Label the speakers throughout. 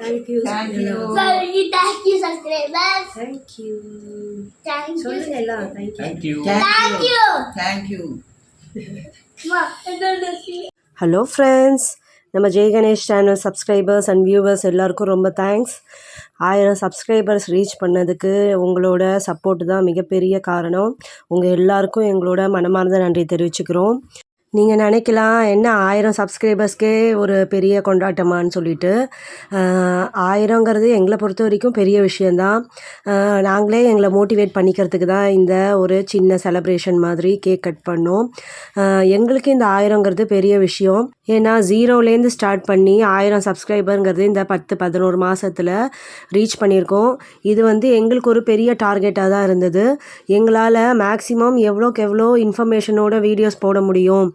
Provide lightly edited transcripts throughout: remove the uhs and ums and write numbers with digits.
Speaker 1: Thank you.
Speaker 2: Thank you.
Speaker 3: Sorry, thank you, subscribers.
Speaker 1: Thank you.
Speaker 3: Thank you.
Speaker 1: சொல்லுங்க எல்லாம். Thank you.
Speaker 2: Thank you.
Speaker 3: Thank you.
Speaker 2: Thank you.
Speaker 3: Ma, என்னோட
Speaker 1: hello friends, நம்ம Jai Ganesh channel subscribers and viewers எல்லாருக்கும் ரொம்ப thanks. 1000 subscribers reach பண்ணதுக்கு உங்களோட support தான் மிகப்பெரிய காரணம். உங்கள் எல்லாருக்கும் எங்களோட மனமார்ந்த நன்றி தெரிவிச்சுக்கிறோம். நீங்கள் நினைக்கலாம், என்ன 1000 சப்ஸ்கிரைபர்ஸ்க்கே ஒரு பெரிய கொண்டாட்டமான்னு சொல்லிட்டு. 1000ங்கிறது எங்களை பொறுத்த வரைக்கும் பெரிய விஷயந்தான். நாங்களே எங்களை மோட்டிவேட் பண்ணிக்கிறதுக்கு தான் இந்த ஒரு சின்ன செலப்ரேஷன் மாதிரி கேக் கட் பண்ணோம். எங்களுக்கு இந்த 1000ங்கிறது பெரிய விஷயம். ஏன்னா 0லேருந்து ஸ்டார்ட் பண்ணி 1000 சப்ஸ்கிரைபருங்கிறது இந்த 10-11 மாதத்தில் ரீச் பண்ணியிருக்கோம். இது எங்களுக்கு ஒரு பெரிய டார்கெட்டாக தான் இருந்தது. எங்களால் மேக்ஸிமம் எவ்வளோக்கு எவ்வளோ இன்ஃபர்மேஷனோட வீடியோஸ் போட முடியும்.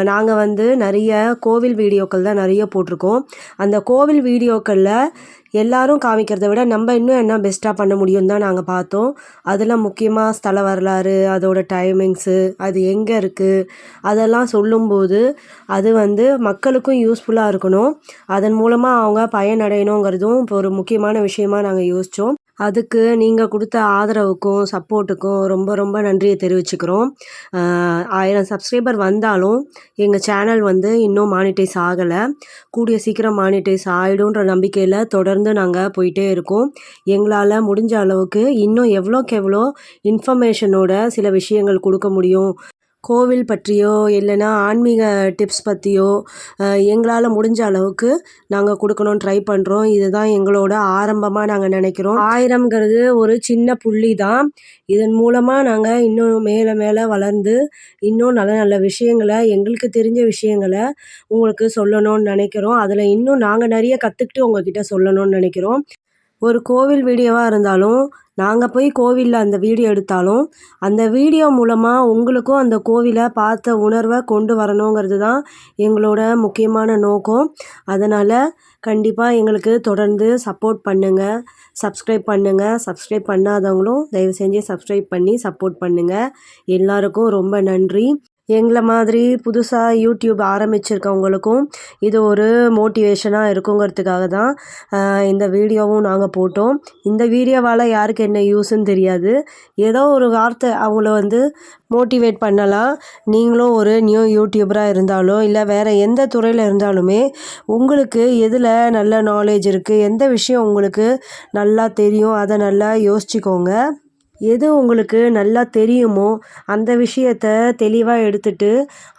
Speaker 1: நாங்கள் நிறைய கோவில் வீடியோக்கள் தான் நிறைய போட்டிருக்கோம். அந்த கோவில் வீடியோக்களில் எல்லாரும் காமிக்கிறத விட நம்ம இன்னும் என்ன பெஸ்ட்டாக பண்ண முடியும் தான் நாங்கள் பார்த்தோம். அதில் முக்கியமாக ஸ்தல வரலாறு, அதோட டைமிங்ஸு, அது எங்கே இருக்குது, அதெல்லாம் சொல்லும்போது அது மக்களுக்கும் யூஸ்ஃபுல்லாக இருக்கணும். அதன் மூலமாக அவங்க பயனடையணுங்கிறதும் இப்போ ஒரு முக்கியமான விஷயமாக நாங்கள் யோசித்தோம். அதுக்கு நீங்கள் கொடுத்த ஆதரவுக்கும் சப்போர்ட்டுக்கும் ரொம்ப ரொம்ப நன்றியை தெரிவிச்சுக்கிறோம். 1000 சப்ஸ்கிரைபர் வந்தாலும் எங்கள் சேனல் இன்னும் மானிட்டைஸ் ஆகலை. கூடிய சீக்கிரம் மானிட்டைஸ் ஆகிடும்ன்ற நம்பிக்கையில் தொடர்ந்து நாங்கள் போயிட்டே இருக்கோம். எங்களால் முடிஞ்ச அளவுக்கு இன்னும் எவ்வளோக்கு எவ்வளோ இன்ஃபர்மேஷனோட சில விஷயங்கள் கொடுக்க முடியும், கோவில் பற்றியோ இல்லைன்னா ஆன்மீக டிப்ஸ் பற்றியோ எங்களால் முடிஞ்ச அளவுக்கு நாங்கள் கொடுக்கணும்னு ட்ரை பண்ணுறோம். இதுதான் எங்களோட ஆரம்பமாக நாங்கள் நினைக்கிறோம். 1000ங்கிறது ஒரு சின்ன புள்ளி தான். இதன் மூலமாக நாங்கள் இன்னும் மேலே மேலே வளர்ந்து இன்னும் நல்ல நல்ல விஷயங்களை, எங்களுக்கு தெரிஞ்ச விஷயங்களை உங்களுக்கு சொல்லணும்னு நினைக்கிறோம். அதில் இன்னும் நாங்கள் நிறைய கற்றுக்கிட்டு உங்ககிட்ட சொல்லணும்னு நினைக்கிறோம். ஒரு கோவில் வீடியோவாக இருந்தாலும், நாங்கள் போய் கோவிலில் அந்த வீடியோ எடுத்தாலும், அந்த வீடியோ மூலமாக உங்களுக்கும் அந்த கோவிலை பார்த்த உணர்வை கொண்டு வரணுங்கிறது தான் எங்களோட முக்கியமான நோக்கம். அதனால் கண்டிப்பாக எங்களுக்கு தொடர்ந்து சப்போர்ட் பண்ணுங்கள், சப்ஸ்கிரைப் பண்ணுங்கள். சப்ஸ்கிரைப் பண்ணாதவங்களும் தயவு செஞ்சு சப்ஸ்கிரைப் பண்ணி சப்போர்ட் பண்ணுங்கள். எல்லாருக்கும் ரொம்ப நன்றி. எங்களை மாதிரி புதுசாக யூடியூப் ஆரம்பிச்சிருக்கவங்களுக்கும் இது ஒரு மோட்டிவேஷனாக இருக்குங்கிறதுக்காக தான் இந்த வீடியோவும் நாங்கள் போட்டோம். இந்த வீடியோவால் யாருக்கு என்ன யூஸ்ன்னு தெரியாது. ஏதோ ஒரு வார்த்தை அவங்கள மோட்டிவேட் பண்ணலாம். நீங்களும் ஒரு நியூ யூடியூபராக இருந்தாலோ இல்லை வேறு எந்த துறையில் இருந்தாலுமே உங்களுக்கு எதில் நல்ல நாலேஜ் இருக்குது, எந்த விஷயம் உங்களுக்கு நல்லா தெரியும், அதை நல்லா யோசிச்சுக்கோங்க. எது உங்களுக்கு நல்லா தெரியுமோ அந்த விஷயத்த தெளிவாக எடுத்துகிட்டு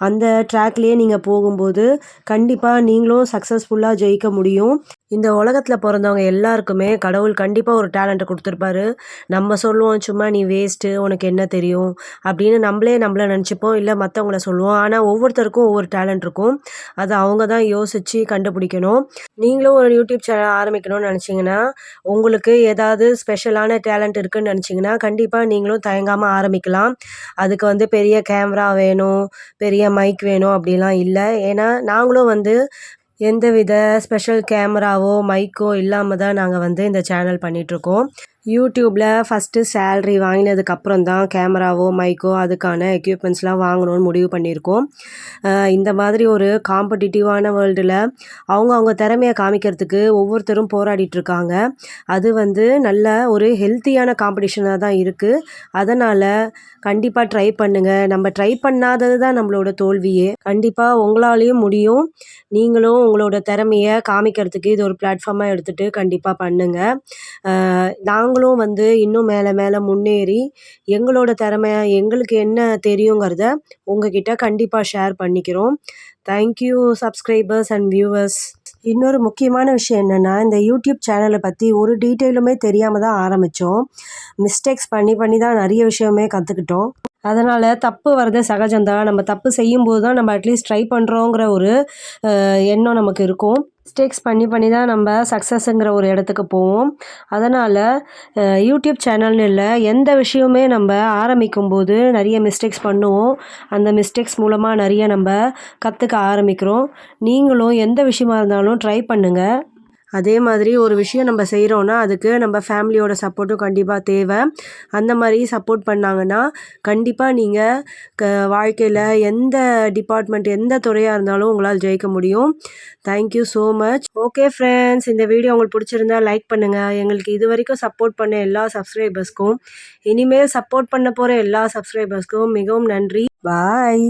Speaker 1: அந்த ட்ராக்லேயே நீங்கள் போகும்போது கண்டிப்பாக நீங்களும் சக்ஸஸ்ஃபுல்லாக ஜெயிக்க முடியும். இந்த உலகத்தில் பிறந்தவங்க எல்லாருக்குமே கடவுள் கண்டிப்பாக ஒரு டேலண்ட்டை கொடுத்துருப்பாரு. நம்ம சொல்லுவோம், சும்மா நீ வேஸ்ட்டு, உனக்கு என்ன தெரியும் அப்படின்னு நம்மளை நினச்சிப்போம், இல்லை மற்றவங்கள சொல்லுவோம். ஆனால் ஒவ்வொருத்தருக்கும் ஒவ்வொரு டேலண்ட் இருக்கும். அதை அவங்க தான் யோசித்து கண்டுபிடிக்கணும். நீங்களும் ஒரு யூடியூப் சேனல் ஆரம்பிக்கணும்னு நினச்சிங்கன்னா, உங்களுக்கு ஏதாவது ஸ்பெஷலான டேலண்ட் இருக்குதுன்னு நினச்சிங்கன்னா கண்டிப்பாக நீங்களும் தயங்காமல் ஆரம்பிக்கலாம். அதுக்கு பெரிய கேமரா வேணும், பெரிய மைக் வேணும் அப்படிலாம் இல்லை. ஏன்னா நாங்களும் எந்தவித ஸ்பெஷல் கேமராவோ மைக்கோ இல்லாமல் தான் நாங்கள் இந்த சேனல் பண்ணிகிட்ருக்கோம். யூடியூப்பில் ஃபஸ்ட்டு சேல்ரி வாங்கினதுக்கப்புறம் தான் கேமராவோ மைக்கோ அதுக்கான எக்யூப்மெண்ட்ஸ்லாம் வாங்கணும்னு முடிவு பண்ணியிருக்கோம். இந்த மாதிரி ஒரு காம்படிட்டிவான வேர்ல்டில் அவங்க திறமையை காமிக்கிறதுக்கு ஒவ்வொருத்தரும் போராடிட்டுருக்காங்க. அது நல்ல ஒரு ஹெல்த்தியான காம்படிஷனாக தான் இருக்குது. அதனால் கண்டிப்பாக ட்ரை பண்ணுங்கள். நம்ம ட்ரை பண்ணாதது தான் நம்மளோட தோல்வியே. கண்டிப்பாக உங்களாலேயும் முடியும். நீங்களும் உங்களோட திறமையை காமிக்கிறதுக்கு இது ஒரு பிளாட்ஃபார்மாக எடுத்துகிட்டு கண்டிப்பாக பண்ணுங்கள். நாங்களும் இன்னும் மேலே மேலே முன்னேறி எங்களோட திறமை, எங்களுக்கு என்ன தெரியுங்கிறத உங்ககிட்ட கண்டிப்பாக ஷேர் பண்ணிக்கிறோம். Thank you subscribers and viewers. இன்னொரு முக்கியமான விஷயம் என்னென்னா, இந்த யூடியூப் சேனலை பற்றி ஒரு டீட்டெயிலுமே தெரியாமல் தான் ஆரம்பித்தோம். மிஸ்டேக்ஸ் பண்ணி தான் நிறைய விஷயமே கற்றுக்கிட்டோம். அதனால் தப்பு வர்றது சகஜம்தான். நம்ம தப்பு செய்யும்போது தான் நம்ம அட்லீஸ்ட் ட்ரை பண்ணுறோங்கிற ஒரு எண்ணம் நமக்கு இருக்கும். மிஸ்டேக்ஸ் பண்ணி தான் நம்ம சக்ஸஸ்ங்கிற ஒரு இடத்துக்கு போவோம். அதனால் யூடியூப் சேனல்னு இல்லை, எந்த விஷயமே நம்ம ஆரம்பிக்கும்போது நிறைய மிஸ்டேக்ஸ் பண்ணுவோம். அந்த மிஸ்டேக்ஸ் மூலமாக நிறைய நம்ம கற்றுக்க ஆரம்பிக்கிறோம். நீங்களும் எந்த விஷயமா இருந்தாலும் ட்ரை பண்ணுங்கள். அதே மாதிரி ஒரு விஷயம் நம்ம செய்கிறோன்னா அதுக்கு நம்ம ஃபேமிலியோட சப்போர்ட்டும் கண்டிப்பாக தேவை. அந்த மாதிரி சப்போர்ட் பண்ணாங்கன்னா கண்டிப்பாக நீங்கள் வாழ்க்கையில் எந்த டிபார்ட்மெண்ட் எந்த துறையாக இருந்தாலும் உங்களால் ஜெயிக்க முடியும். Thank you so much. Okay friends, இந்த வீடியோ உங்களுக்கு பிடிச்சிருந்தா லைக் பண்ணுங்கள். எங்களுக்கு இது வரைக்கும் சப்போர்ட் பண்ண எல்லா சப்ஸ்கிரைபர்ஸ்க்கும் இனிமேல் சப்போர்ட் பண்ண போகிற எல்லா சப்ஸ்கிரைபர்ஸ்க்கும் மிகவும் நன்றி. பாய்.